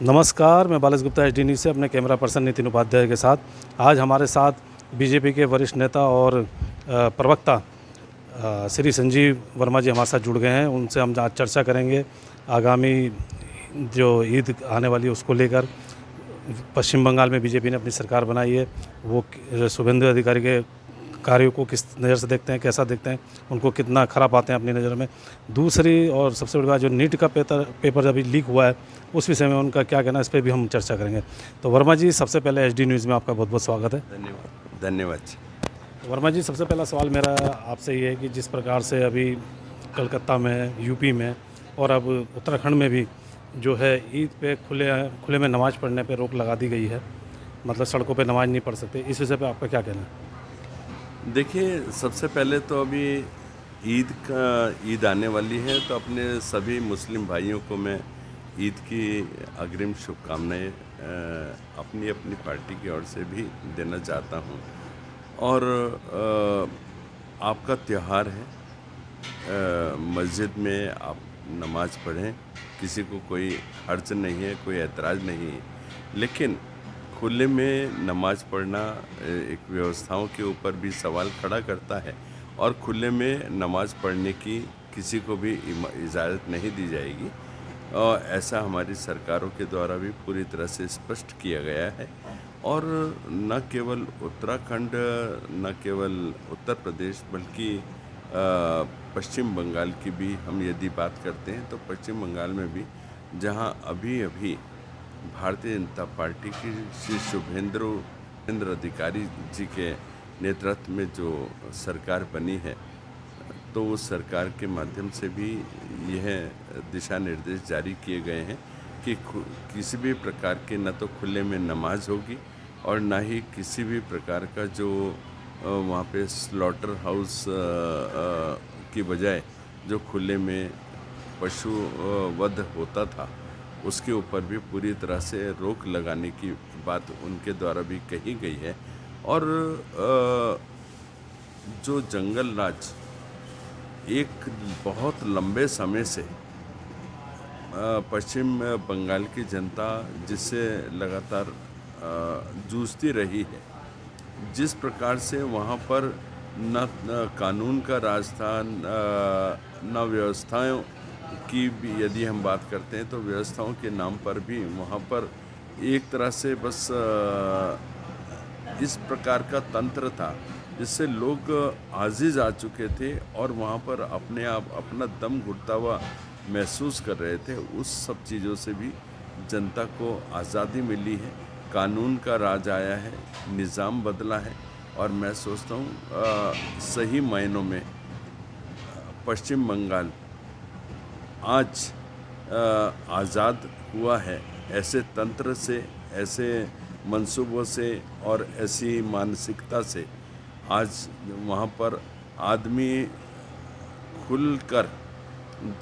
नमस्कार, मैं Balaji Gupta HD news से अपने कैमरा पर्सन नितिन उपाध्याय के साथ। आज हमारे साथ बीजेपी के वरिष्ठ नेता और प्रवक्ता श्री संजीव वर्मा जी हमारे साथ जुड़ गए हैं। उनसे हम आज चर्चा करेंगे आगामी जो ईद आने वाली है उसको लेकर। पश्चिम बंगाल में बीजेपी ने अपनी सरकार बनाई है, वो शुभेंदु अधिकारी के कार्यों को किस नज़र से देखते हैं, कैसा देखते हैं, उनको कितना खराब पाते हैं अपनी नज़र में। दूसरी और सबसे बड़ी बात, जो नीट का पेपर अभी लीक हुआ है, उस विषय में उनका क्या कहना है, इस पर भी हम चर्चा करेंगे। तो वर्मा जी, सबसे पहले एचडी न्यूज़ में आपका बहुत बहुत स्वागत है। धन्यवाद धन्यवाद। वर्मा जी, सबसे पहला सवाल मेरा आपसे ये है कि जिस प्रकार से अभी कलकत्ता में, यूपी में और अब उत्तराखंड में भी जो है ईद पे खुले में नमाज़ पढ़ने पे रोक लगा दी गई है, मतलब सड़कों पे नमाज़ नहीं पढ़ सकते, इस विषय पे आपका क्या कहना है? देखिए, सबसे पहले तो अभी ईद आने वाली है, तो अपने सभी मुस्लिम भाइयों को मैं ईद की अग्रिम शुभकामनाएं अपनी अपनी पार्टी की ओर से भी देना चाहता हूं। और आपका त्यौहार है, मस्जिद में आप नमाज़ पढ़ें, किसी को कोई हर्ज नहीं है, कोई ऐतराज़ नहीं है। लेकिन खुले में नमाज़ पढ़ना एक व्यवस्थाओं के ऊपर भी सवाल खड़ा करता है, और खुले में नमाज़ पढ़ने की किसी को भी इजाज़त नहीं दी जाएगी। और ऐसा हमारी सरकारों के द्वारा भी पूरी तरह से स्पष्ट किया गया है। और न केवल उत्तराखंड, न केवल उत्तर प्रदेश, बल्कि पश्चिम बंगाल की भी हम यदि बात करते हैं, तो पश्चिम बंगाल में भी जहां अभी अभी भारतीय जनता पार्टी की श्री शुभेंद्र अधिकारी जी के नेतृत्व में जो सरकार बनी है, तो उस सरकार के माध्यम से भी यह दिशा निर्देश जारी किए गए हैं कि किसी भी प्रकार के न तो खुले में नमाज होगी, और ना ही किसी भी प्रकार का जो वहाँ पे स्लॉटर हाउस की बजाय जो खुले में पशु वध होता था, उसके ऊपर भी पूरी तरह से रोक लगाने की बात उनके द्वारा भी कही गई है। और जो जंगल राज एक बहुत लंबे समय से पश्चिम बंगाल की जनता जिससे लगातार जूझती रही है, जिस प्रकार से वहाँ पर न कानून का राज था, न व्यवस्थाओं की भी यदि हम बात करते हैं, तो व्यवस्थाओं के नाम पर भी वहाँ पर एक तरह से बस इस प्रकार का तंत्र था जिससे लोग आजिज़ आ चुके थे, और वहाँ पर अपने आप अपना दम घुटता हुआ महसूस कर रहे थे। उस सब चीज़ों से भी जनता को आज़ादी मिली है, कानून का राज आया है, निज़ाम बदला है। और मैं सोचता हूँ सही मायनों में पश्चिम बंगाल आज आज़ाद हुआ है, ऐसे तंत्र से, ऐसे मंसूबों से और ऐसी मानसिकता से। आज वहाँ पर आदमी खुलकर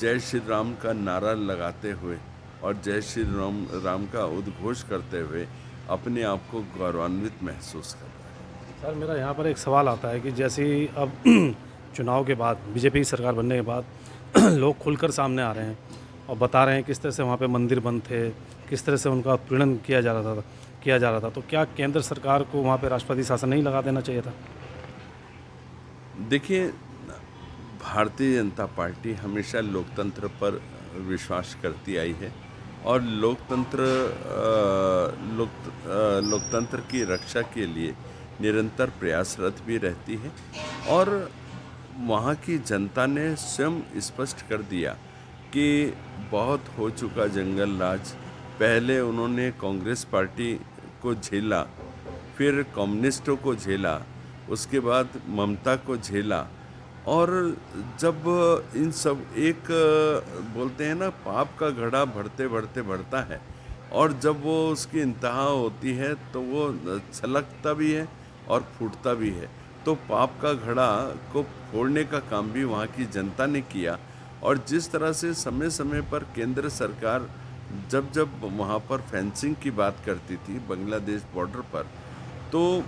जय श्री राम का नारा लगाते हुए और जय श्री राम का उद्घोष करते हुए अपने आप को गौरवान्वित महसूस कर रहा है। सर, मेरा यहाँ पर एक सवाल आता है कि जैसे ही अब चुनाव के बाद, बीजेपी की सरकार बनने के बाद लोग खुलकर सामने आ रहे हैं और बता रहे हैं किस तरह से वहाँ पे मंदिर बंद थे, किस तरह से उनका उत्पीड़न किया जा रहा था। तो क्या केंद्र सरकार को वहाँ पे राष्ट्रपति शासन नहीं लगा देना चाहिए था? देखिए, भारतीय जनता पार्टी हमेशा लोकतंत्र पर विश्वास करती आई है, और लोकतंत्र की रक्षा के लिए निरंतर प्रयासरत भी रहती है। और वहाँ की जनता ने स्वयं स्पष्ट कर दिया कि बहुत हो चुका जंगल राज। पहले उन्होंने कांग्रेस पार्टी को झेला, फिर कम्युनिस्टों को झेला, उसके बाद ममता को झेला। और जब इन सब एक बोलते हैं ना, पाप का घड़ा बढ़ते बढ़ते बढ़ता है, और जब वो उसकी इंतहा होती है तो वो छलकता भी है और फूटता भी है। तो पाप का घड़ा को फोड़ने का काम भी वहाँ की जनता ने किया। और जिस तरह से समय समय पर केंद्र सरकार जब जब वहाँ पर फेंसिंग की बात करती थी बांग्लादेश बॉर्डर पर, तो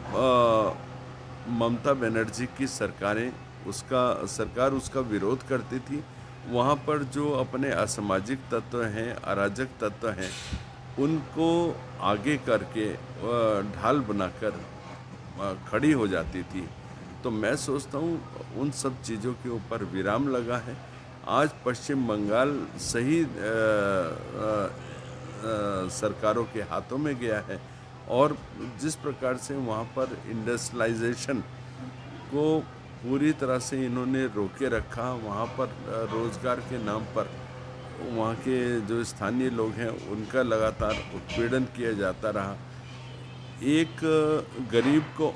ममता बनर्जी की सरकार उसका विरोध करती थी। वहाँ पर जो अपने असामाजिक तत्व हैं, अराजक तत्व हैं, उनको आगे करके ढाल बनाकर खड़ी हो जाती थी। तो मैं सोचता हूँ उन सब चीज़ों के ऊपर विराम लगा है। आज पश्चिम बंगाल सही सरकारों के हाथों में गया है और जिस प्रकार से वहाँ पर इंडस्ट्रियलाइजेशन को पूरी तरह से इन्होंने रोके रखा, वहाँ पर रोज़गार के नाम पर वहाँ के जो स्थानीय लोग हैं उनका लगातार उत्पीड़न किया जाता रहा। एक गरीब को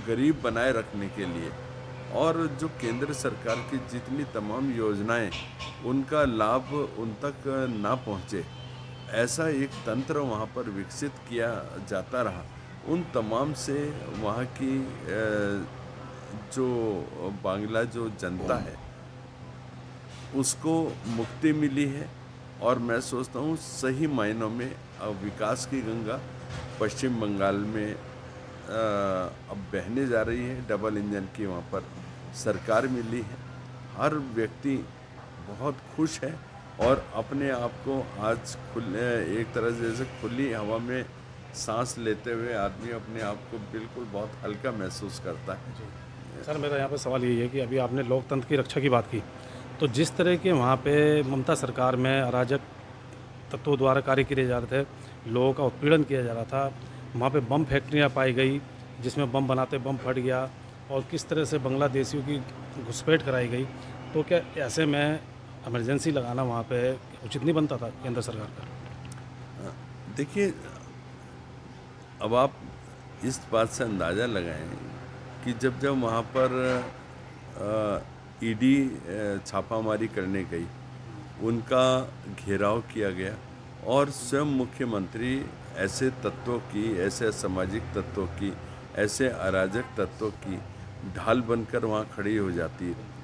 गरीब बनाए रखने के लिए और जो केंद्र सरकार की जितनी तमाम योजनाएं उनका लाभ उन तक ना पहुँचे, ऐसा एक तंत्र वहाँ पर विकसित किया जाता रहा। उन तमाम से वहाँ की जो बांग्ला जो जनता है उसको मुक्ति मिली है और मैं सोचता हूँ सही मायनों में विकास की गंगा पश्चिम बंगाल में अब बहने जा रही है। डबल इंजन की वहाँ पर सरकार मिली है। हर व्यक्ति बहुत खुश है और अपने आप को आज खुले एक तरह से जैसे खुली हवा में सांस लेते हुए आदमी अपने आप को बिल्कुल बहुत हल्का महसूस करता है। सर मेरा यहाँ पे सवाल यही है कि अभी आपने लोकतंत्र की रक्षा की बात की, तो जिस तरह के वहाँ पे ममता सरकार में अराजक तत्वों द्वारा कार्य किए जा रहे थे, लोगों का उत्पीड़न किया जा रहा था, वहाँ पे बम फैक्ट्रियाँ पाई गई जिसमें बम बनाते बम फट गया और किस तरह से बांग्लादेशियों की घुसपैठ कराई गई, तो क्या ऐसे में इमरजेंसी लगाना वहाँ पे उचित नहीं बनता था केंद्र सरकार का? देखिए, अब आप इस बात से अंदाज़ा लगाएं कि जब जब वहाँ पर ईडी छापामारी करने गई, उनका घेराव किया गया और स्वयं मुख्यमंत्री ऐसे तत्वों की, ऐसे असामाजिक तत्वों की, ऐसे अराजक तत्वों की ढाल बनकर वहाँ खड़ी हो जाती है।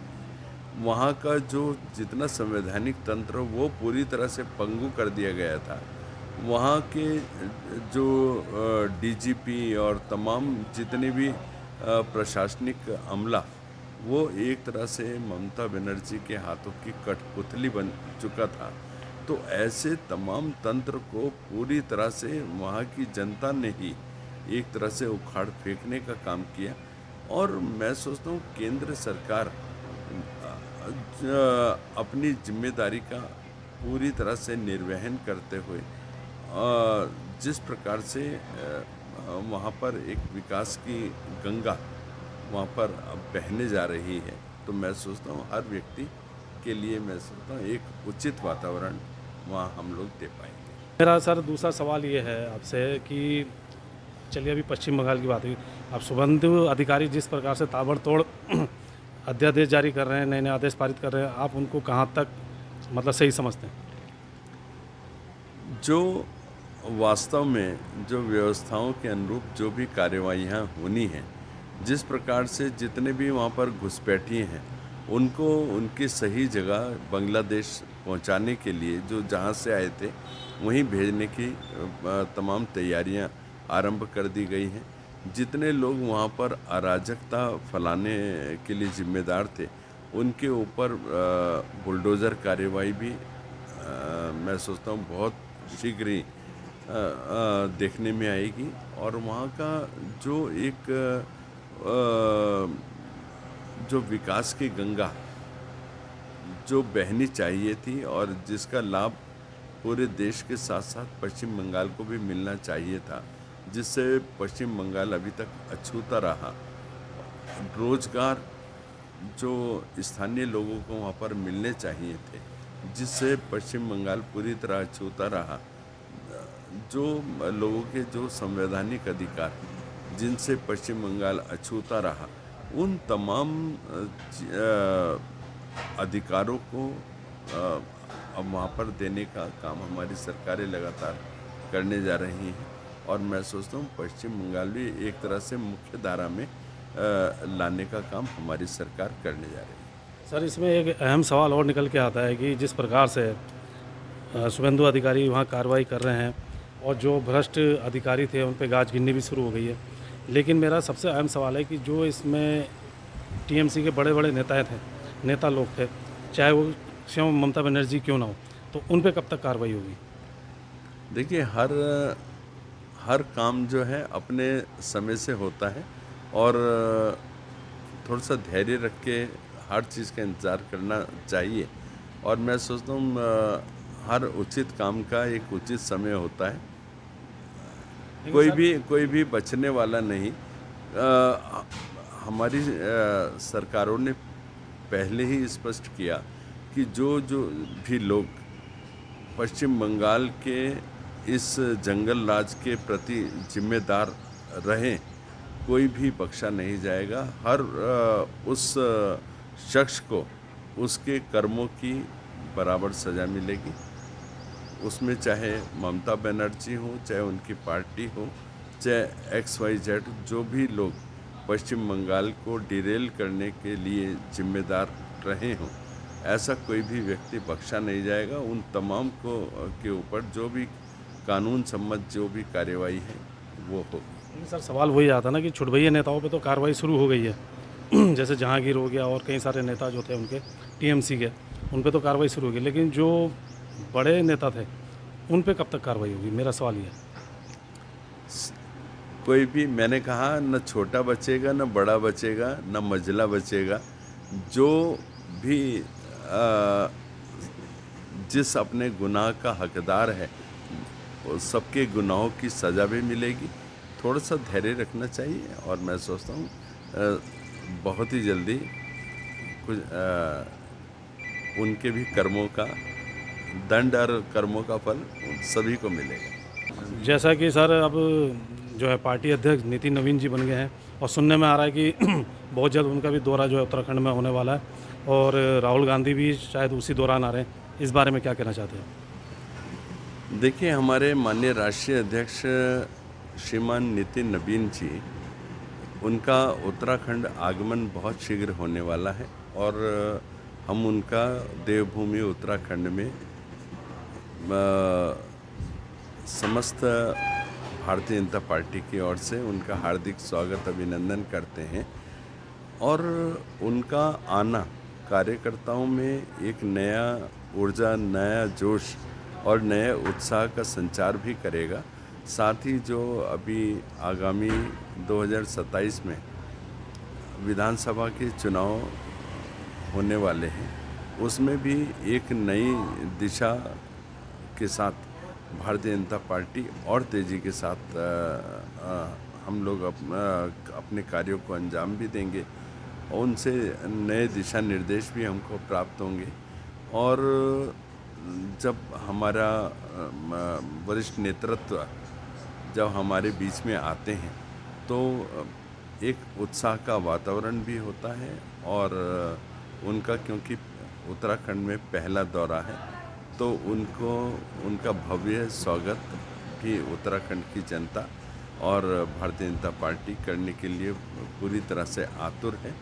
वहाँ का जो जितना संवैधानिक तंत्र वो पूरी तरह से पंगु कर दिया गया था। वहाँ के जो डीजीपी और तमाम जितने भी प्रशासनिक अमला, वो एक तरह से ममता बनर्जी के हाथों की कठपुतली बन चुका था। तो ऐसे तमाम तंत्र को पूरी तरह से वहाँ की जनता ने ही एक तरह से उखाड़ फेंकने का काम किया और मैं सोचता हूँ केंद्र सरकार अपनी जिम्मेदारी का पूरी तरह से निर्वहन करते हुए जिस प्रकार से वहाँ पर एक विकास की गंगा वहाँ पर अब बहने जा रही है, तो मैं सोचता हूँ हर व्यक्ति के लिए मैं सोचता हूँ एक उचित वातावरण वहाँ हम लोग दे पाएंगे। मेरा सर दूसरा सवाल ये है आपसे कि चलिए अभी पश्चिम बंगाल की बात हुई, अब शुभेंदु अधिकारी जिस प्रकार से ताबड़तोड़ अध्यादेश जारी कर रहे हैं, नए नए आदेश पारित कर रहे हैं, आप उनको कहाँ तक मतलब सही समझते हैं? जो वास्तव में जो व्यवस्थाओं के अनुरूप जो भी कार्यवाहियाँ होनी हैं, जिस प्रकार से जितने भी वहाँ पर घुसपैठिए हैं उनको उनकी सही जगह बांग्लादेश पहुँचाने के लिए जो जहाँ से आए थे वहीं भेजने की तमाम तैयारियाँ आरंभ कर दी गई हैं। जितने लोग वहाँ पर अराजकता फैलाने के लिए जिम्मेदार थे उनके ऊपर बुलडोज़र कार्यवाही भी मैं सोचता हूँ बहुत शीघ्र ही देखने में आएगी और वहाँ का जो एक जो विकास की गंगा जो बहनी चाहिए थी और जिसका लाभ पूरे देश के साथ साथ पश्चिम बंगाल को भी मिलना चाहिए था, जिससे पश्चिम बंगाल अभी तक अछूता रहा। रोजगार जो स्थानीय लोगों को वहाँ पर मिलने चाहिए थे, जिससे पश्चिम बंगाल पूरी तरह अछूता रहा। जो लोगों के जो संवैधानिक अधिकार जिनसे पश्चिम बंगाल अछूता रहा, उन तमाम अधिकारों को अब वहाँ पर देने का काम हमारी सरकारें लगातार करने जा रही हैं और मैं सोचता हूँ पश्चिम बंगाल भी एक तरह से मुख्य धारा में लाने का काम हमारी सरकार करने जा रही है। सर इसमें एक अहम सवाल और निकल के आता है कि जिस प्रकार से शुभेंदु अधिकारी वहाँ कार्रवाई कर रहे हैं और जो भ्रष्ट अधिकारी थे उन पर गाज गिननी भी शुरू हो गई है, लेकिन मेरा सबसे अहम सवाल है कि जो इसमें टीएमसी के बड़े बड़े नेता लोग थे, चाहे वो स्वयं ममता बनर्जी क्यों ना हो, तो उन पे कब तक कार्रवाई होगी? देखिए, हर हर काम जो है अपने समय से होता है और थोड़ा-सा धैर्य रख के हर चीज़ का इंतज़ार करना चाहिए और मैं सोचता हूँ हर उचित काम का एक उचित समय होता है। लेकिन सर कोई भी बचने वाला नहीं। हमारी सरकारों ने पहले ही स्पष्ट किया कि जो भी लोग पश्चिम बंगाल के इस जंगल राज के प्रति जिम्मेदार रहें, कोई भी बख्शा नहीं जाएगा। हर उस शख्स को उसके कर्मों की बराबर सज़ा मिलेगी। उसमें चाहे ममता बनर्जी हो, चाहे उनकी पार्टी हो, चाहे XYZ जो भी लोग पश्चिम बंगाल को डिरेल करने के लिए जिम्मेदार रहे हों, ऐसा कोई भी व्यक्ति बख्शा नहीं जाएगा। उन तमाम को के ऊपर जो भी कानून सम्मत जो भी कार्रवाई है वो होगी। लेकिन सर सवाल वही आता है ना कि छुटभइया नेताओं पे तो कार्रवाई शुरू हो गई है। जैसे जहांगीर हो गया और कई सारे नेता जो थे उनके टीएमसी के, उन पे तो कार्रवाई शुरू हो गई, लेकिन जो बड़े नेता थे उन पे कब तक कार्रवाई होगी? मेरा सवाल ये है। कोई भी, मैंने कहा, न छोटा बचेगा, न बड़ा बचेगा, न मझला बचेगा। जो भी जिस अपने गुनाह का हकदार है, वो सबके गुनाहों की सज़ा भी मिलेगी। थोड़ा सा धैर्य रखना चाहिए और मैं सोचता हूँ बहुत ही जल्दी कुछ उनके भी कर्मों का दंड और कर्मों का फल उन सभी को मिलेगा। जैसा कि सर अब जो है पार्टी अध्यक्ष नितिन नवीन जी बन गए हैं और सुनने में आ रहा है कि बहुत जल्द उनका भी दौरा जो है उत्तराखंड में होने वाला है और राहुल गांधी भी शायद उसी दौरान आ रहे हैं। इस बारे में क्या कहना चाहते हैं? देखिए, हमारे माननीय राष्ट्रीय अध्यक्ष श्रीमान नितिन नवीन जी, उनका उत्तराखंड आगमन बहुत शीघ्र होने वाला है और हम उनका देवभूमि उत्तराखंड में समस्त भारतीय जनता पार्टी की ओर से उनका हार्दिक स्वागत अभिनंदन करते हैं और उनका आना कार्यकर्ताओं में एक नया ऊर्जा, नया जोश और नए उत्साह का संचार भी करेगा। साथ ही जो अभी आगामी 2027 में विधानसभा के चुनाव होने वाले हैं, उसमें भी एक नई दिशा के साथ भारतीय जनता पार्टी और तेज़ी के साथ हम लोग अपने कार्यों को अंजाम भी देंगे और उनसे नए दिशा निर्देश भी हमको प्राप्त होंगे। और जब हमारा वरिष्ठ नेतृत्व जब हमारे बीच में आते हैं तो एक उत्साह का वातावरण भी होता है और उनका, क्योंकि उत्तराखंड में पहला दौरा है, तो उनको उनका भव्य स्वागत भी उत्तराखंड की जनता और भारतीय जनता पार्टी करने के लिए पूरी तरह से आतुर है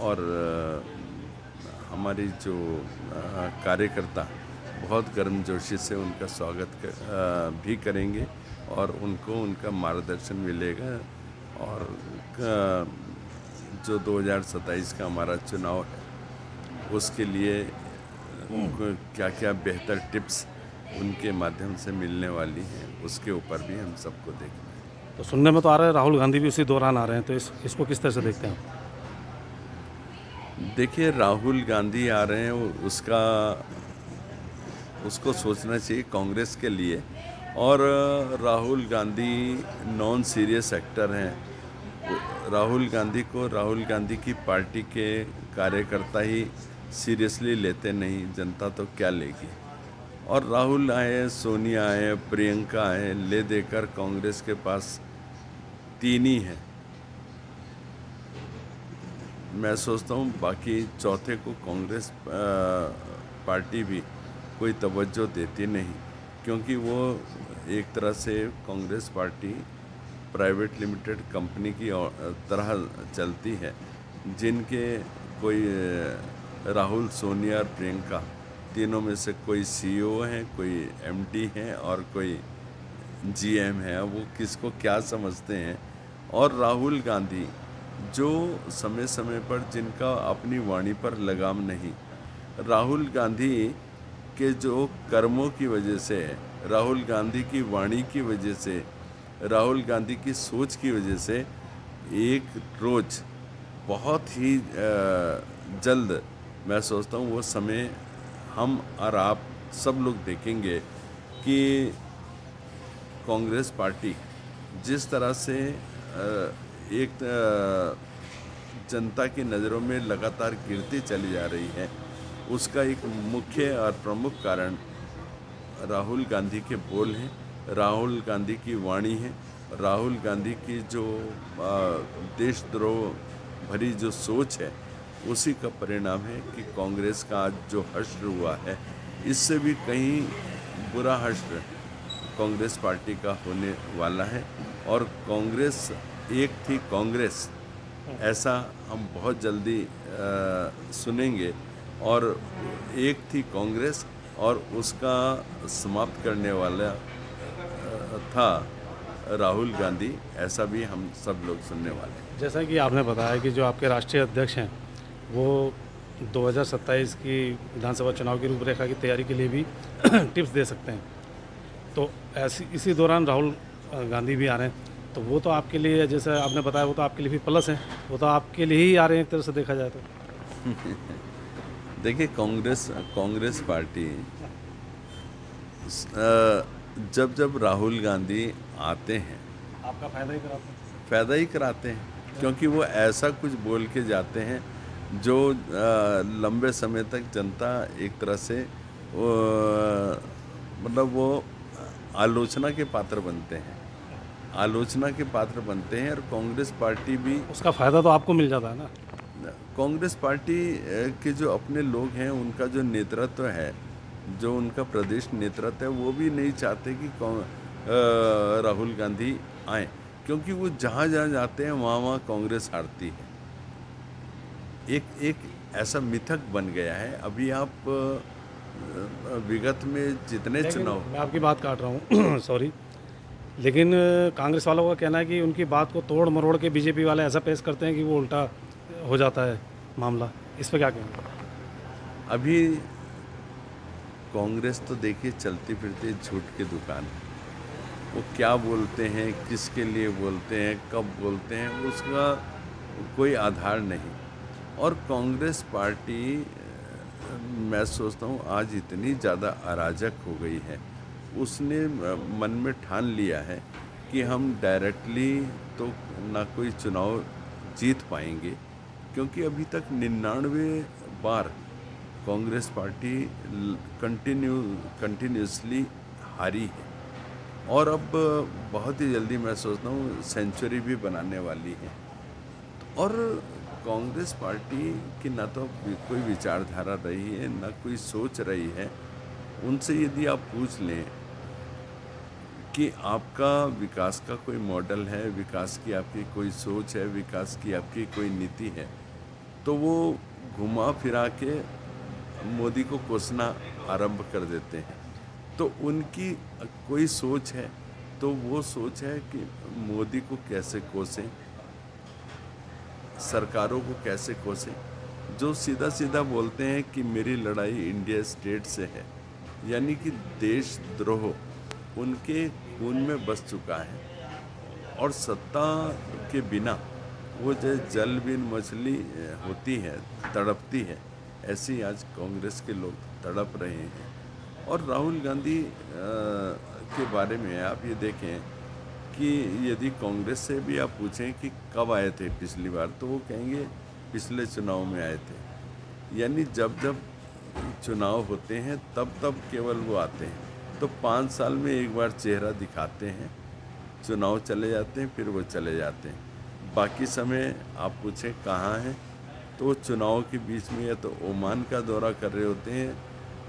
और हमारी जो कार्यकर्ता बहुत गर्मजोशी से उनका स्वागत भी करेंगे और उनको उनका मार्गदर्शन मिलेगा और जो 2027 का हमारा चुनाव है उसके लिए क्या क्या बेहतर टिप्स उनके माध्यम से मिलने वाली हैं, उसके ऊपर भी हम सबको देखना है। तो सुनने में तो आ रहा है राहुल गांधी भी उसी दौरान आ रहे हैं, तो इसको किस तरह से देखते हैं आप? देखिए, राहुल गांधी आ रहे हैं, उसको सोचना चाहिए कांग्रेस के लिए। और Rahul Gandhi non serious actor हैं। राहुल गांधी की पार्टी के कार्यकर्ता ही सीरियसली लेते नहीं, जनता तो क्या लेगी। और राहुल आए, सोनिया आए, प्रियंका आए, ले देकर कांग्रेस के पास 3 ही हैं। मैं सोचता हूँ बाकी चौथे को कांग्रेस पार्टी भी कोई तवज्जो देती नहीं, क्योंकि वो एक तरह से Congress party private limited company की तरह चलती है, जिनके कोई राहुल, सोनिया और प्रियंका तीनों में से कोई CEO हैं, कोई MD हैं और कोई GM है। वो किसको क्या समझते हैं। और राहुल गांधी जो समय समय पर, जिनका अपनी वाणी पर लगाम नहीं, राहुल गांधी के जो कर्मों की वजह से राहुल गांधी की वाणी की वजह से, राहुल गांधी की सोच की वजह से एक रोज़ बहुत ही जल्द मैं सोचता हूँ वो समय हम और आप सब लोग देखेंगे कि कांग्रेस पार्टी जिस तरह से एक जनता की नज़रों में लगातार गिरती चली जा रही है, उसका एक मुख्य और प्रमुख कारण राहुल गांधी के बोल हैं, राहुल गांधी की वाणी है, राहुल गांधी की जो देशद्रोह भरी जो सोच है, उसी का परिणाम है कि कांग्रेस का आज जो हश्र हुआ है, इससे भी कहीं बुरा हश्र कांग्रेस पार्टी का होने वाला है। और कांग्रेस एक थी कांग्रेस, ऐसा हम बहुत जल्दी सुनेंगे। और एक थी कांग्रेस और उसका समाप्त करने वाला था राहुल गांधी, ऐसा भी हम सब लोग सुनने वाले हैं। जैसा कि आपने बताया कि जो आपके राष्ट्रीय अध्यक्ष हैं वो 2027 की विधानसभा चुनाव की रूपरेखा की तैयारी के लिए भी टिप्स दे सकते हैं, तो ऐसी इसी दौरान राहुल गांधी भी आ रहे हैं, तो वो तो आपके लिए, जैसे आपने बताया, वो तो आपके लिए भी प्लस है, वो तो आपके लिए ही आ रहे हैं एक तरह से देखा जाए तो। देखिए, कांग्रेस पार्टी जब जब राहुल गांधी आते हैं आपका फ़ायदा ही कराते हैं। फ़ायदा ही कराते हैं, क्योंकि वो ऐसा कुछ बोल के जाते हैं जो लंबे समय तक जनता एक तरह से मतलब वो आलोचना के पात्र बनते हैं, आलोचना के पात्र बनते हैं। और कांग्रेस पार्टी भी, उसका फ़ायदा तो आपको मिल जाता है ना। कांग्रेस पार्टी के जो अपने लोग हैं, उनका जो नेतृत्व है, जो उनका प्रदेश नेतृत्व है, वो भी नहीं चाहते कि राहुल गांधी आए, क्योंकि वो जहाँ जहाँ जाते हैं वहाँ वहाँ कांग्रेस हारती है। एक ऐसा मिथक बन गया है। अभी आप विगत में जितने चुनाव, मैं आपकी बात काट रहा हूँ सॉरी, लेकिन कांग्रेस वालों का कहना है कि उनकी बात को तोड़ मरोड़ के बीजेपी वाले ऐसा पेश करते हैं कि वो उल्टा हो जाता है मामला। इस पर क्या कहेंगे? अभी कांग्रेस तो देखिए चलती फिरती झूठ की दुकान है। वो क्या बोलते हैं, किसके लिए बोलते हैं, कब बोलते हैं, उसका कोई आधार नहीं। और कांग्रेस पार्टी मैं सोचता हूँ आज इतनी ज़्यादा अराजक हो गई है, उसने मन में ठान लिया है कि हम डायरेक्टली तो ना कोई चुनाव जीत पाएंगे, क्योंकि अभी तक 99 बार कांग्रेस पार्टी कंटिन्यूसली हारी है। और अब बहुत ही जल्दी मैं सोचता हूँ सेंचुरी भी बनाने वाली है। और कांग्रेस पार्टी की ना तो कोई विचारधारा रही है, ना कोई सोच रही है। उनसे यदि आप पूछ लें कि आपका विकास का कोई मॉडल है, विकास की आपकी कोई सोच है, विकास की आपकी कोई नीति है, तो वो घुमा फिरा के मोदी को कोसना आरंभ कर देते हैं। तो उनकी कोई सोच है, तो वो सोच है कि मोदी को कैसे कोसें, सरकारों को कैसे कोसें। जो सीधा सीधा बोलते हैं कि मेरी लड़ाई इंडिया स्टेट से है, यानी कि देशद्रोह उनके खून में बस चुका है। और सत्ता के बिना वो जैसे जल बिन मछली होती है, तड़पती है, ऐसे ही आज कांग्रेस के लोग तड़प रहे हैं। और राहुल गांधी के बारे में आप ये देखें कि यदि कांग्रेस से भी आप पूछें कि कब आए थे पिछली बार, तो वो कहेंगे पिछले चुनाव में आए थे। यानी जब जब चुनाव होते हैं तब तब केवल वो आते हैं। तो 5 साल में एक बार चेहरा दिखाते हैं, चुनाव चले जाते हैं, फिर वो चले जाते हैं। बाकी समय आप पूछें कहाँ हैं, तो वो चुनाव के बीच में या तो ओमान का दौरा कर रहे होते हैं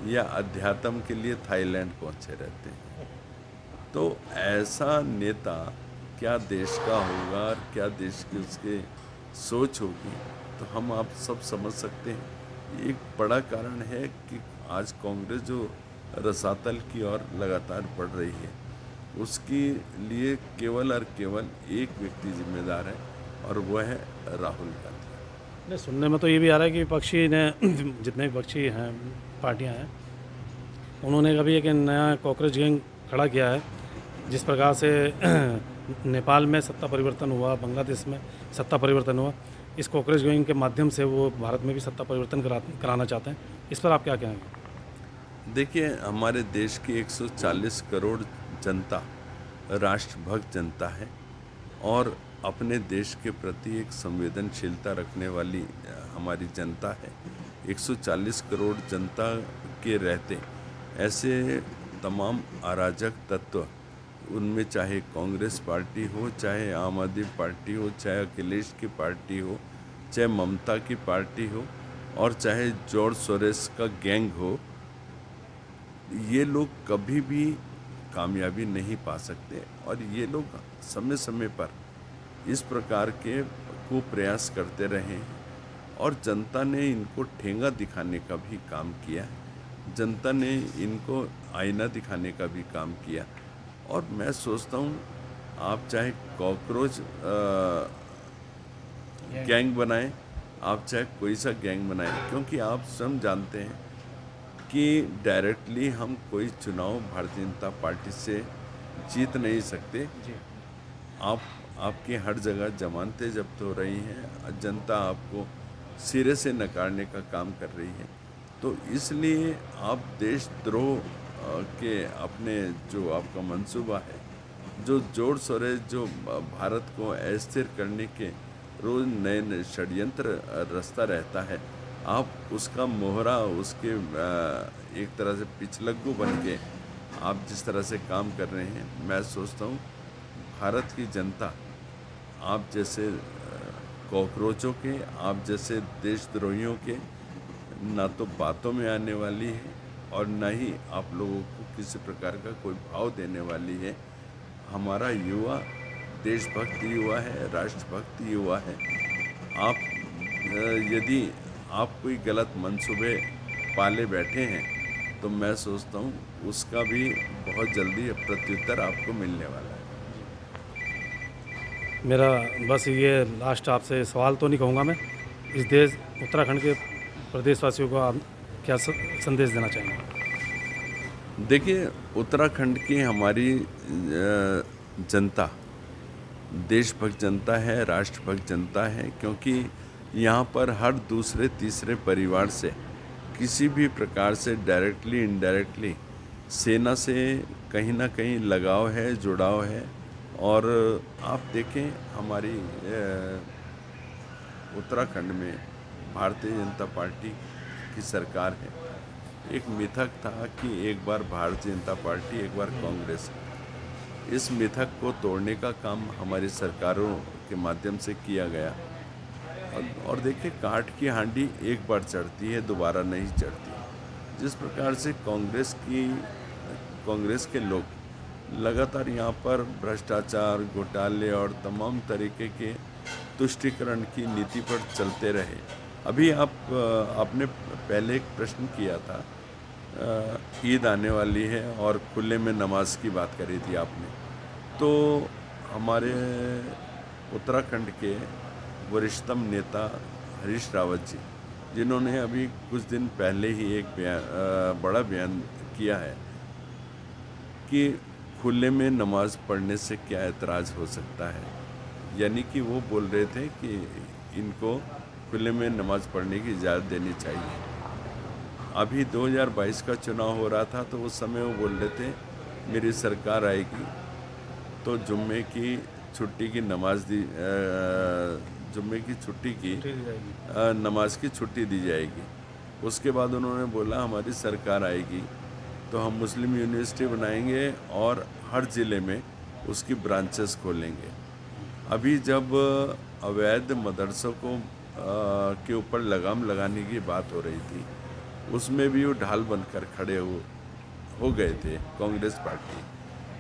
या अध्यात्म के लिए थाईलैंड पहुँचे रहते हैं। तो ऐसा नेता क्या देश का होगा और क्या देश की उसके सोच होगी, तो हम आप सब समझ सकते हैं। एक बड़ा कारण है कि आज कांग्रेस जो रसातल की ओर लगातार बढ़ रही है, उसके लिए केवल और केवल एक व्यक्ति जिम्मेदार है, और वह है राहुल गांधी। नहीं, सुनने में तो ये भी आ रहा है कि विपक्षी ने जितने विपक्षी हैं, पार्टियां हैं, उन्होंने कभी एक नया कॉकरोच गैंग खड़ा किया है। जिस प्रकार से नेपाल में सत्ता परिवर्तन हुआ, बांग्लादेश में सत्ता परिवर्तन हुआ, इस कॉकरोच गैंग के माध्यम से वो भारत में भी सत्ता परिवर्तन कराना चाहते हैं। इस पर आप क्या कहेंगे? देखिए, हमारे देश की 140 करोड़ जनता राष्ट्रभक्त जनता है और अपने देश के प्रति एक संवेदनशीलता रखने वाली हमारी जनता है। 140 करोड़ जनता के रहते ऐसे तमाम अराजक तत्व, उनमें चाहे कांग्रेस पार्टी हो, चाहे आम आदमी पार्टी हो, चाहे अखिलेश की पार्टी हो, चाहे ममता की पार्टी हो और चाहे जॉर्ज सोरेस का गैंग हो, ये लोग कभी भी कामयाबी नहीं पा सकते। और ये लोग समय समय पर इस प्रकार के कुप्रयास करते रहे हैं और जनता ने इनको ठेंगा दिखाने का भी काम किया, जनता ने इनको आईना दिखाने का भी काम किया। और मैं सोचता हूँ, आप चाहे कॉकरोच गैंग बनाएं, आप चाहे कोई सा गैंग बनाएं, क्योंकि आप स्वयं जानते हैं कि डायरेक्टली हम कोई चुनाव भारतीय जनता पार्टी से जीत नहीं सकते। जी। आपकी हर जगह जमानतें जब्त हो रही हैं, जनता आपको सिरे से नकारने का काम कर रही है। तो इसलिए आप देशद्रोह के अपने जो आपका मंसूबा है, जो जोर शोर जो भारत को अस्थिर करने के रोज़ नए नए षड्यंत्र रचता रहता है, आप उसका मोहरा, उसके एक तरह से पिछलग्गू बन के आप जिस तरह से काम कर रहे हैं, मैं सोचता हूँ भारत की जनता आप जैसे कॉकरोचों के, आप जैसे देशद्रोहियों के ना तो बातों में आने वाली है और ना ही आप लोगों को किसी प्रकार का कोई भाव देने वाली है। हमारा युवा देशभक्त युवा है, राष्ट्रभक्त युवा है। आप यदि आप कोई गलत मंसूबे पाले बैठे हैं तो मैं सोचता हूँ उसका भी बहुत जल्दी प्रत्युत्तर आपको मिलने वाला है। मेरा बस ये लास्ट आपसे सवाल तो नहीं कहूँगा मैं, इस देश उत्तराखंड के प्रदेशवासियों को आप क्या संदेश देना चाहेंगे? देखिए, उत्तराखंड की हमारी जनता देशभक्त जनता है, राष्ट्रभक्त जनता है, क्योंकि यहाँ पर हर दूसरे तीसरे परिवार से किसी भी प्रकार से डायरेक्टली इनडायरेक्टली सेना से कहीं ना कहीं लगाव है, जुड़ाव है। और आप देखें, हमारी उत्तराखंड में भारतीय जनता पार्टी की सरकार है। एक मिथक था कि एक बार भारतीय जनता पार्टी, एक बार कांग्रेस। इस मिथक को तोड़ने का काम हमारी सरकारों के माध्यम से किया गया। और देखिए, काठ की हांडी एक बार चढ़ती है, दोबारा नहीं चढ़ती। जिस प्रकार से कांग्रेस के लोग लगातार यहाँ पर भ्रष्टाचार, घोटाले और तमाम तरीके के तुष्टीकरण की नीति पर चलते रहे। अभी आपने पहले एक प्रश्न किया था, ईद आने वाली है और खुले में नमाज की बात करी थी आपने। तो हमारे उत्तराखंड के वरिष्ठतम नेता हरीश रावत जी, जिन्होंने अभी कुछ दिन पहले ही एक बड़ा बयान किया है कि खुले में नमाज पढ़ने से क्या ऐतराज़ हो सकता है। यानी कि वो बोल रहे थे कि इनको खुले में नमाज पढ़ने की इजाज़त देनी चाहिए। अभी 2022 का चुनाव हो रहा था तो उस समय वो बोल रहे थे मेरी सरकार आएगी तो जुम्मे की छुट्टी की जुम्मे की छुट्टी की नमाज की छुट्टी दी जाएगी। उसके बाद उन्होंने बोला हमारी सरकार आएगी तो हम मुस्लिम यूनिवर्सिटी बनाएंगे और हर ज़िले में उसकी ब्रांचेस खोलेंगे। अभी जब अवैध मदरसों को के ऊपर लगाम लगाने की बात हो रही थी, उसमें भी वो ढाल बनकर खड़े हो गए थे कांग्रेस पार्टी,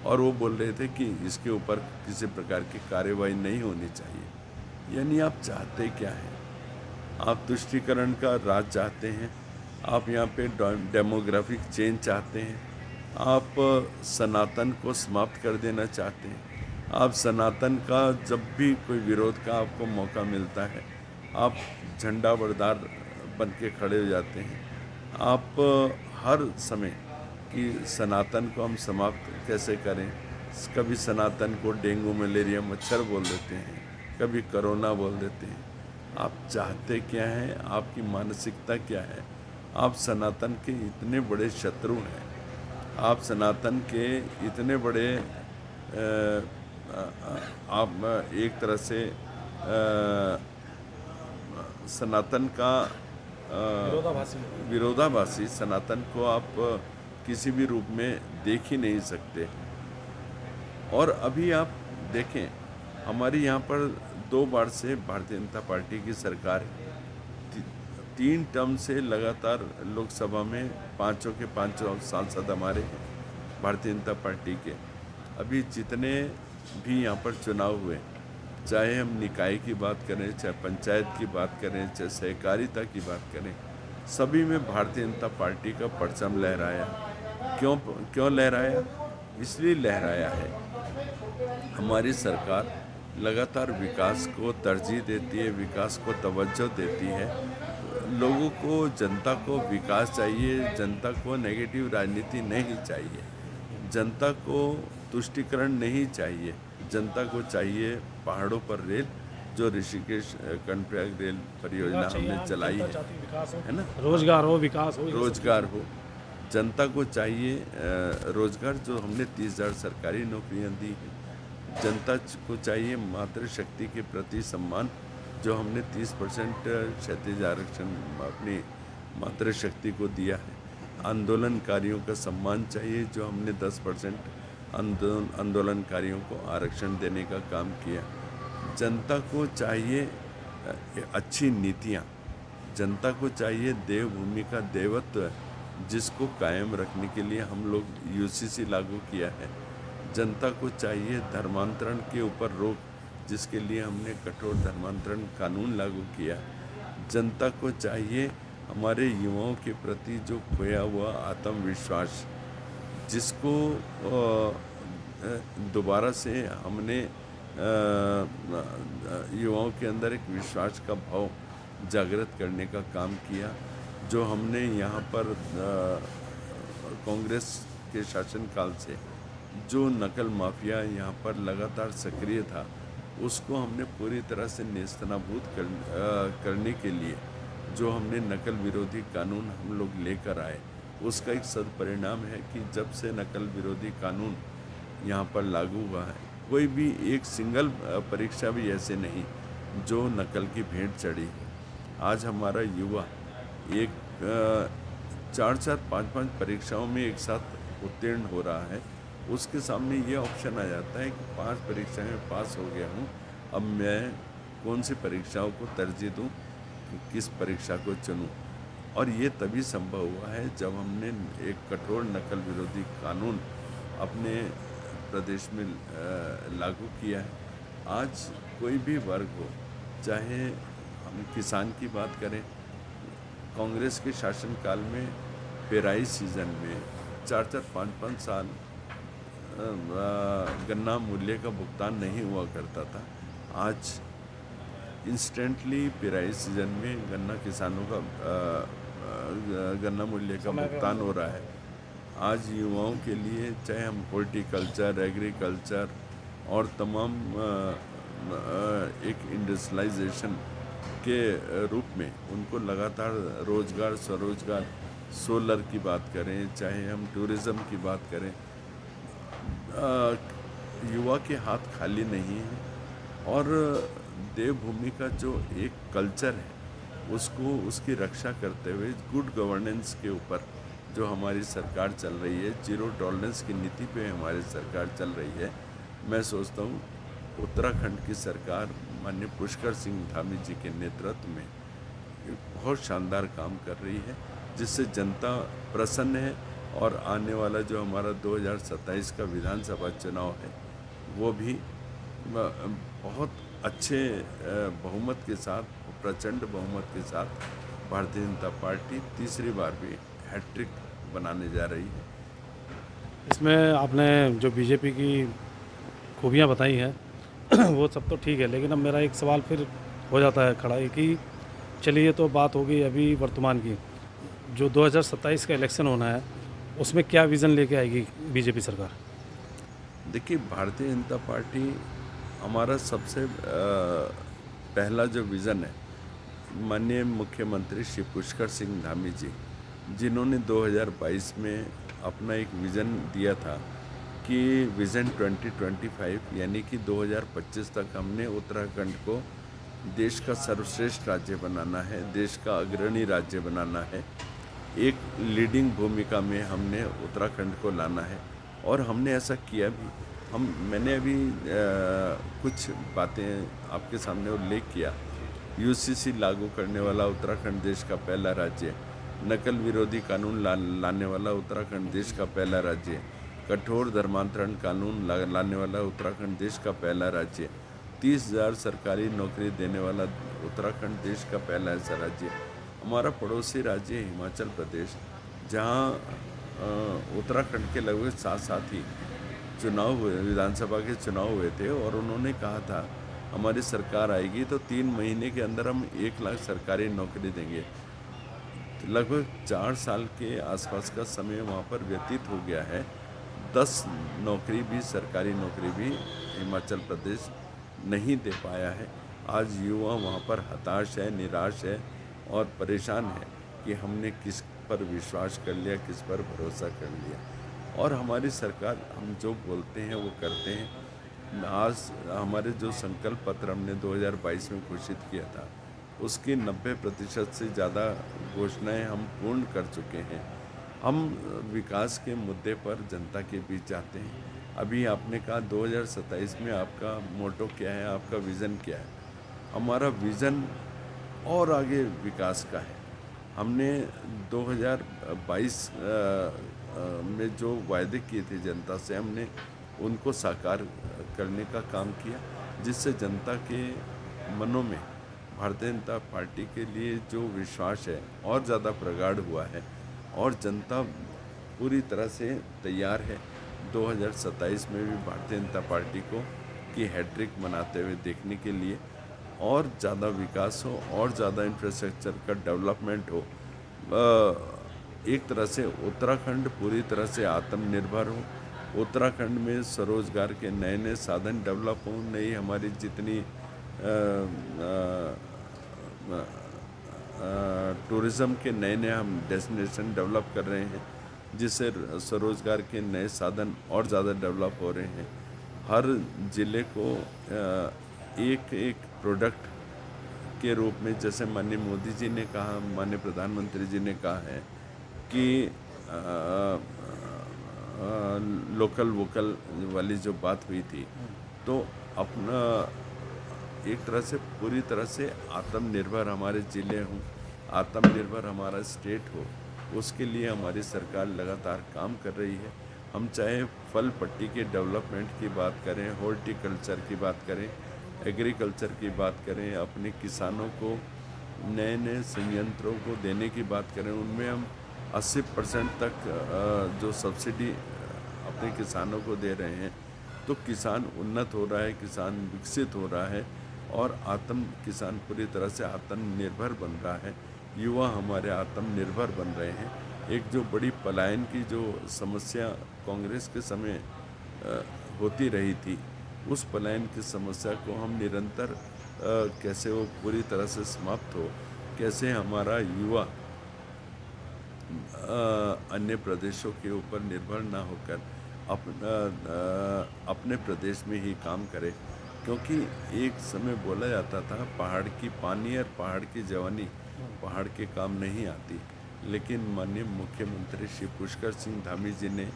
और वो बोल रहे थे कि इसके ऊपर किसी प्रकार की कार्रवाई नहीं होनी चाहिए। यानी आप चाहते क्या हैं? आप तुष्टीकरण का राज चाहते हैं, आप यहाँ पे डेमोग्राफिक चेंज चाहते हैं, आप सनातन को समाप्त कर देना चाहते हैं। आप सनातन का जब भी कोई विरोध का आपको मौका मिलता है, आप झंडा बरदार बन के खड़े हो जाते हैं। आप हर समय कि सनातन को हम समाप्त कैसे करें। कभी सनातन को डेंगू मलेरिया मच्छर बोल देते हैं, कभी कोरोना बोल देते हैं। आप चाहते क्या हैं, आपकी मानसिकता क्या है। आप सनातन के इतने बड़े शत्रु हैं, आप सनातन के इतने बड़े आप एक तरह से सनातन का विरोधाभासी सनातन को आप किसी भी रूप में देख ही नहीं सकते। और अभी आप देखें, हमारी यहाँ पर 2 बार से भारतीय जनता पार्टी की सरकार है। 3 टर्म से लगातार लोकसभा में 5 के 5 सांसद हमारे हैं भारतीय जनता पार्टी के। अभी जितने भी यहाँ पर चुनाव हुए, चाहे हम निकाय की बात करें, चाहे पंचायत की बात करें, चाहे सहकारिता की बात करें, सभी में भारतीय जनता पार्टी का परचम लहराया। क्यों लहराया? इसलिए लहराया है, हमारी सरकार लगातार विकास को तरजीह देती है, विकास को तवज्जो देती है। लोगों को, जनता को विकास चाहिए, जनता को नेगेटिव राजनीति नहीं चाहिए, जनता को तुष्टीकरण नहीं चाहिए। जनता को चाहिए पहाड़ों पर रेल, जो ऋषिकेश कर्णप्रयाग रेल परियोजना हमने चलाई है ना। रोजगार हो, विकास हो, रोजगार हो, जनता को चाहिए रोजगार, जो हमने 30,000 सरकारी नौकरियां दी हैं। जनता को चाहिए मातृशक्ति के प्रति सम्मान, जो हमने 30% क्षैतिज आरक्षण अपनी मातृशक्ति को दिया है। आंदोलनकारियों का सम्मान चाहिए, जो हमने 10% आंदोलनकारियों को आरक्षण देने का काम किया। जनता को चाहिए अच्छी नीतियाँ, जनता को चाहिए देवभूमि का देवत्व, जिसको कायम रखने के लिए हम लोग यूसीसी लागू किया है। जनता को चाहिए धर्मांतरण के ऊपर रोक, जिसके लिए हमने कठोर धर्मांतरण कानून लागू किया। जनता को चाहिए हमारे युवाओं के प्रति जो खोया हुआ आत्मविश्वास, जिसको दोबारा से हमने युवाओं के अंदर एक विश्वास का भाव जागृत करने का काम किया। जो हमने यहाँ पर कांग्रेस के शासनकाल से जो नकल माफिया यहाँ पर लगातार सक्रिय था, उसको हमने पूरी तरह से नेस्तनाबूद करने के लिए जो हमने नकल विरोधी कानून हम लोग लेकर आए, उसका एक सदपरिणाम है कि जब से नकल विरोधी कानून यहाँ पर लागू हुआ है, कोई भी एक सिंगल परीक्षा भी ऐसे नहीं जो नकल की भेंट चढ़ी है। आज हमारा युवा एक 4-4, 5-5 परीक्षाओं में एक साथ उत्तीर्ण हो रहा है। उसके सामने ये ऑप्शन आ जाता है कि 5 परीक्षाएं में पास हो गया हूँ, अब मैं कौन सी परीक्षाओं को तरजीह दूँ, किस परीक्षा को चुनूँ। और ये तभी संभव हुआ है जब हमने एक कठोर नकल विरोधी कानून अपने प्रदेश में लागू किया है। आज कोई भी वर्ग हो, चाहे हम किसान की बात करें, कांग्रेस के शासनकाल में पेराई सीजन में 4-4, 5-5 साल गन्ना मूल्य का भुगतान नहीं हुआ करता था। आज इंस्टेंटली पेराई सीजन में गन्ना किसानों का गन्ना मूल्य का भुगतान हो रहा है। आज युवाओं के लिए, चाहे हम हॉर्टिकल्चर, एग्रीकल्चर और तमाम एक इंडस्ट्रियलाइजेशन के रूप में उनको लगातार रोजगार, स्वरोजगार, सोलर की बात करें, चाहे हम टूरिज़्म की बात करें, युवा के हाथ खाली नहीं है। और देवभूमि का जो एक कल्चर है, उसको, उसकी रक्षा करते हुए गुड गवर्नेंस के ऊपर जो हमारी सरकार चल रही है, जीरो टॉलरेंस की नीति पे हमारी सरकार चल रही है। मैं सोचता हूँ उत्तराखंड की सरकार माननीय पुष्कर सिंह धामी जी के नेतृत्व में बहुत शानदार काम कर रही है, जिससे जनता प्रसन्न है। और आने वाला जो हमारा 2027 का विधानसभा चुनाव है, वो भी बहुत अच्छे बहुमत के साथ, प्रचंड बहुमत के साथ भारतीय जनता पार्टी तीसरी बार भी हैट्रिक बनाने जा रही है। इसमें आपने जो बीजेपी की खूबियाँ बताई हैं वो सब तो ठीक है, लेकिन अब मेरा एक सवाल फिर हो जाता है खड़ा कि चलिए, तो बात हो गई अभी वर्तमान की, जो 2027 का इलेक्शन होना है, उसमें क्या विज़न लेके आएगी बीजेपी सरकार? देखिए, भारतीय जनता पार्टी हमारा सबसे पहला जो विज़न है, माननीय मुख्यमंत्री श्री पुष्कर सिंह धामी जी, जिन्होंने 2022 में अपना एक विज़न दिया था कि विज़न 2025 यानी कि 2025 तक हमने उत्तराखंड को देश का सर्वश्रेष्ठ राज्य बनाना है, देश का अग्रणी राज्य बनाना है। एक लीडिंग भूमिका में हमने उत्तराखंड को लाना है और हमने ऐसा किया भी। मैंने अभी कुछ बातें आपके सामने उल्लेख किया। यूसीसी लागू करने वाला उत्तराखंड देश का पहला राज्य है। नकल विरोधी कानून लाने वाला उत्तराखंड देश का पहला राज्य है। कठोर धर्मांतरण कानून लाने वाला उत्तराखंड देश का पहला राज्य है। 30,000 सरकारी नौकरी देने वाला उत्तराखंड देश का पहला ऐसा राज्य है। हमारा पड़ोसी राज्य है हिमाचल प्रदेश, जहाँ उत्तराखंड के लगभग साथ ही चुनाव हुए, विधानसभा के चुनाव हुए थे और उन्होंने कहा था हमारी सरकार आएगी तो 3 महीने के अंदर हम 1 लाख सरकारी नौकरी देंगे। लगभग 4 साल के आसपास का समय वहाँ पर व्यतीत हो गया है। 10 नौकरी भी, सरकारी नौकरी भी हिमाचल प्रदेश नहीं दे पाया है। आज युवा वहाँ पर हताश है, निराश है और परेशान है कि हमने किस पर विश्वास कर लिया, किस पर भरोसा कर लिया। और हमारी सरकार, हम जो बोलते हैं वो करते हैं। आज हमारे जो संकल्प पत्र हमने 2022 में घोषित किया था, उसकी 90% से ज़्यादा घोषणाएं हम पूर्ण कर चुके हैं। हम विकास के मुद्दे पर जनता के बीच जाते हैं। अभी आपने कहा 2027 में आपका मोटो क्या है, आपका विज़न क्या है? हमारा विज़न और आगे विकास का है। हमने 2022 में जो वायदे किए थे जनता से, हमने उनको साकार करने का काम किया, जिससे जनता के मनों में भारतीय जनता पार्टी के लिए जो विश्वास है और ज़्यादा प्रगाढ़ हुआ है और जनता पूरी तरह से तैयार है 2027 में भी भारतीय जनता पार्टी को की हैट्रिक मनाते हुए देखने के लिए, और ज़्यादा विकास हो और ज़्यादा इंफ्रास्ट्रक्चर का डेवलपमेंट हो। एक तरह से उत्तराखंड पूरी तरह से आत्मनिर्भर हो। उत्तराखंड में स्वरोजगार के नए नए साधन डेवलप हों। नई हमारी जितनी टूरिज़्म के नए नए हम डेस्टिनेशन डेवलप कर रहे हैं, जिससे स्वरोजगार के नए साधन और ज़्यादा डेवलप हो रहे हैं। हर ज़िले को एक एक प्रोडक्ट के रूप में, जैसे माननीय मोदी जी ने कहा, माननीय प्रधानमंत्री जी ने कहा है कि लोकल वोकल वाली जो बात हुई थी, तो अपना एक तरह से पूरी तरह से आत्मनिर्भर हमारे ज़िले हों, आत्मनिर्भर हमारा स्टेट हो, उसके लिए हमारी सरकार लगातार काम कर रही है। हम चाहे फल पट्टी के डेवलपमेंट की बात करें, हॉर्टिकल्चर की बात करें, एग्रीकल्चर की बात करें, अपने किसानों को नए नए संयंत्रों को देने की बात करें, उनमें हम 80% तक जो सब्सिडी अपने किसानों को दे रहे हैं, तो किसान उन्नत हो रहा है, किसान विकसित हो रहा है और किसान पूरी तरह से आत्मनिर्भर बन रहा है। युवा हमारे आत्मनिर्भर बन रहे हैं। एक जो बड़ी पलायन की जो समस्या कांग्रेस के समय होती रही थी, उस पलायन की समस्या को हम निरंतर कैसे वो पूरी तरह से समाप्त हो, कैसे हमारा युवा अन्य प्रदेशों के ऊपर निर्भर ना होकर अपने प्रदेश में ही काम करे। क्योंकि एक समय बोला जाता था पहाड़ की पानी और पहाड़ की जवानी पहाड़ के काम नहीं आती, लेकिन माननीय मुख्यमंत्री श्री पुष्कर सिंह धामी जी ने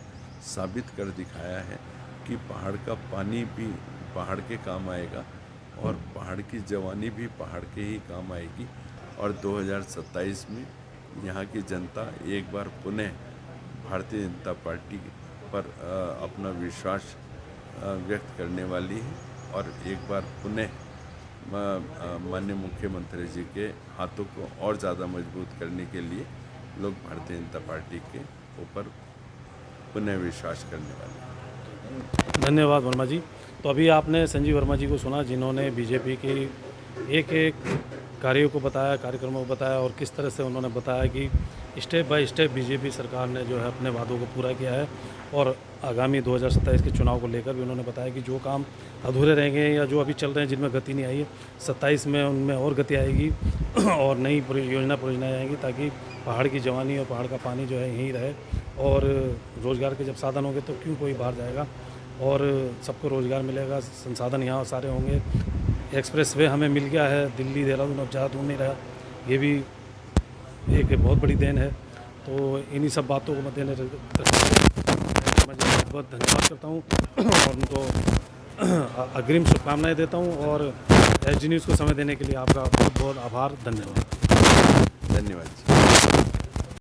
साबित कर दिखाया है कि पहाड़ का पानी भी पहाड़ के काम आएगा और पहाड़ की जवानी भी पहाड़ के ही काम आएगी। और 2027 में यहाँ की जनता एक बार पुनः भारतीय जनता पार्टी पर अपना विश्वास व्यक्त करने वाली है और एक बार पुनः माननीय मुख्यमंत्री जी के हाथों को और ज़्यादा मजबूत करने के लिए लोग भारतीय जनता पार्टी के ऊपर पुनः विश्वास करने वाले हैं। धन्यवाद वर्मा जी। तो अभी आपने संजीव वर्मा जी को सुना, जिन्होंने बीजेपी की एक एक कार्यों को बताया, कार्यक्रमों को बताया और किस तरह से उन्होंने बताया कि स्टेप बाय स्टेप बीजेपी सरकार ने जो है अपने वादों को पूरा किया है और आगामी 2027 के चुनाव को लेकर भी उन्होंने बताया कि जो काम अधूरे रह गए हैं या जो अभी चल रहे हैं जिनमें गति नहीं आई है, 27 में उनमें और गति आएगी और नई परियोजनाएँ आएंगी ताकि पहाड़ की जवानी और पहाड़ का पानी जो है यहीं रहे और रोज़गार के जब साधन होंगे तो क्यों कोई बाहर जाएगा और सबको रोज़गार मिलेगा, संसाधन यहाँ सारे होंगे। एक्सप्रेस वे हमें मिल गया है, दिल्ली देहरादून अब ज़्यादा दूर नहीं रहा, ये भी एक बहुत बड़ी देन है। तो इन्हीं सब बातों को मद्देनजर मैं बहुत बहुत धन्यवाद करता हूँ और उनको अग्रिम शुभकामनाएं देता हूँ और SG न्यूज़ को समय देने के लिए आपका बहुत बहुत आभार, धन्यवाद। धन्यवाद।